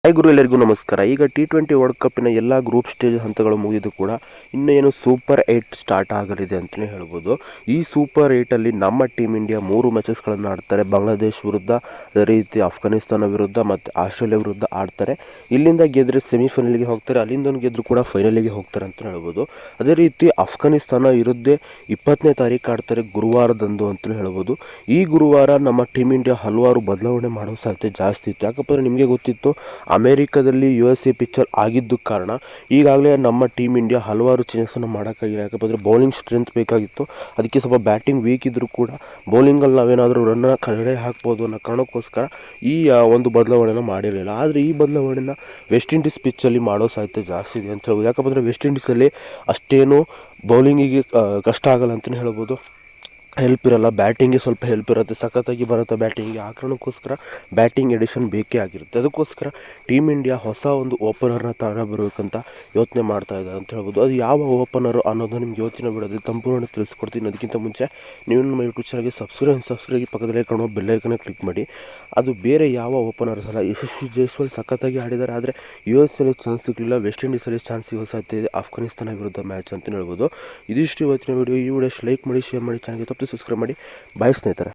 Hi ಗುರು, ಎಲ್ಲರಿಗೂ ನಮಸ್ಕಾರ. ಈಗ T20 ವರ್ಲ್ಡ್ ಕಪ್ಪಿನ ಎಲ್ಲ ಗ್ರೂಪ್ ಸ್ಟೇಜ್ ಹಂತಗಳು ಮುಗಿದು ಕೂಡ ಇನ್ನೇನು ಸೂಪರ್ 8 ಸ್ಟಾರ್ಟ್ ಆಗಲಿದೆ ಅಂತಲೇ ಹೇಳ್ಬೋದು. ಈ ಸೂಪರ್ 8ಅಲ್ಲಿ ನಮ್ಮ ಟೀಮ್ ಇಂಡಿಯಾ 3 ಮ್ಯಾಚಸ್ಗಳನ್ನು ಆಡ್ತಾರೆ. ಬಾಂಗ್ಲಾದೇಶ್ ವಿರುದ್ಧ, ಅದೇ ರೀತಿ ಅಫ್ಘಾನಿಸ್ತಾನ ವಿರುದ್ಧ ಮತ್ತು ಆಸ್ಟ್ರೇಲಿಯಾ ವಿರುದ್ಧ ಆಡ್ತಾರೆ. ಇಲ್ಲಿಂದ ಗೆದ್ದರೆ ಸೆಮಿಫೈನಲ್ಗೆ ಹೋಗ್ತಾರೆ, ಅಲ್ಲಿಂದ ಗೆದ್ದರೂ ಕೂಡ ಫೈನಲಿಗೆ ಹೋಗ್ತಾರೆ ಅಂತ ಹೇಳ್ಬೋದು. ಅದೇ ರೀತಿ ಅಫ್ಘಾನಿಸ್ತಾನ ವಿರುದ್ಧ 20ನೇ ತಾರೀಕು ಆಡ್ತಾರೆ, ಗುರುವಾರದಂದು ಅಂತಲೇ ಹೇಳ್ಬೋದು. ಈ ಗುರುವಾರ ನಮ್ಮ ಟೀಮ್ ಇಂಡಿಯಾ ಹಲವಾರು ಬದಲಾವಣೆ ಮಾಡೋ ಸಾಧ್ಯತೆ ಜಾಸ್ತಿ ಇತ್ತು. ಯಾಕಪ್ಪ ಅಂದರೆ ನಿಮಗೆ ಗೊತ್ತಿತ್ತು, ಅಮೇರಿಕಾದಲ್ಲಿ USA ಪಿಚ್ಚರ್ ಆಗಿದ್ದು ಕಾರಣ ಈಗಾಗಲೇ ನಮ್ಮ ಟೀಮ್ ಇಂಡಿಯಾ ಹಲವಾರು ಚೇಂಜಸನ್ನು ಮಾಡೋಕ್ಕಾಗಿಲ್ಲ. ಯಾಕಪ್ಪ ಅಂದರೆ ಬೌಲಿಂಗ್ ಸ್ಟ್ರೆಂತ್ ಬೇಕಾಗಿತ್ತು, ಅದಕ್ಕೆ ಸ್ವಲ್ಪ ಬ್ಯಾಟಿಂಗ್ ವೀಕ್ ಇದ್ದರೂ ಕೂಡ ಬೌಲಿಂಗಲ್ಲಿ ನಾವೇನಾದರೂ ರನ್ನ ಕಡೆ ಹಾಕ್ಬೋದು ಅನ್ನೋ ಕಾರಣಕ್ಕೋಸ್ಕರ ಈ ಒಂದು ಬದಲಾವಣೆನ ಮಾಡಿರಲಿಲ್ಲ. ಆದರೆ ಈ ಬದಲಾವಣೆನ ವೆಸ್ಟ್ ಇಂಡೀಸ್ ಪಿಚ್ಚಲ್ಲಿ ಮಾಡೋ ಸಾಧ್ಯತೆ ಜಾಸ್ತಿ ಇದೆ ಅಂತ ಹೇಳ್ಬೋದು. ಯಾಕಪ್ಪ ಅಂದರೆ ವೆಸ್ಟ್ ಇಂಡೀಸಲ್ಲಿ ಅಷ್ಟೇನು ಬೌಲಿಂಗಿಗೆ ಕಷ್ಟ ಆಗಲ್ಲ ಅಂತಲೇ ಹೇಳ್ಬೋದು. ಹೆಲ್ಪ್ ಇರಲ್ಲ, ಬ್ಯಾಟಿಂಗ್ಗೆ ಸ್ವಲ್ಪ ಹೆಲ್ಪ್ ಇರುತ್ತೆ, ಸಖತ್ತಾಗಿ ಬರುತ್ತೆ ಬ್ಯಾಟಿಂಗ್ಗೆ. ಆ ಕಾರಣಕ್ಕೋಸ್ಕರ ಬ್ಯಾಟಿಂಗ್ ಎಡಿಷನ್ ಬೇಕೇ ಆಗಿರುತ್ತೆ. ಅದಕ್ಕೋಸ್ಕರ ಟೀಮ್ ಇಂಡಿಯಾ ಹೊಸ ಒಂದು ಓಪನರ್ನ ತಗೊಬರ್ಬೇಕಂತ ಯೋಚನೆ ಮಾಡ್ತಾ ಇದ್ದಾರೆ ಅಂತ ಹೇಳ್ಬೋದು. ಅದು ಯಾವ ಓಪನರು ಅನ್ನೋದು ನಿಮ್ಗೆ ಯೋಚನೆ ಬಿಡೋದು ಸಂಪೂರ್ಣ ತಿಳಿಸ್ಕೊಡ್ತೀನಿ. ಅದಕ್ಕಿಂತ ಮುಂಚೆ ನೀವು ನಮ್ಮ ಯೂಟ್ಯೂಬ್ ಚಾನಲ್ಗೆ ಸಬ್ಸ್ಕ್ರೈಬ್ ಪಕ್ಕದಲ್ಲೇ ಕಾಣುವ ಬೆಲ್ಲೈಕನ್ನ ಕ್ಲಿಕ್ ಮಾಡಿ. ಅದು ಬೇರೆ ಯಾವ ಓಪನರ್ಸ್ ಅಲ್ಲ, ಯಶಸ್ವಿ ಜೈಸ್ವಾಲ್ ಸಖತ್ತಾಗಿ ಆಡಿದ್ದಾರೆ. ಆದರೆ US ಅಲ್ಲಿ ಚಾನ್ಸ್ ಸಿಗಲಿಲ್ಲ, ವೆಸ್ಟ್ ಇಂಡೀಸಲ್ಲಿ ಚಾನ್ಸ್ ಸಿಗೋ ಸಾಧ್ಯತೆ ಇದೆ ಅಫ್ಘಾನಿಸ್ತಾನ ವಿರುದ್ಧ ಮ್ಯಾಚ್ ಅಂತ ಹೇಳ್ಬೋದು. ಇದಿಷ್ಟು ಇವತ್ತಿನ ವಿಡಿಯೋ. ಈ ವಿಡಿಯೋ ಲೈಕ್ ಮಾಡಿ, ಶೇರ್ ಮಾಡಿ, ಚಾನಲ್ಗೆ ತಪ್ಪದೆ ಸಬ್ಸ್ಕ್ರೈಬ್ ಮಾಡಿ. ಬಾಯ್ ಸ್ನೇಹಿತರೆ.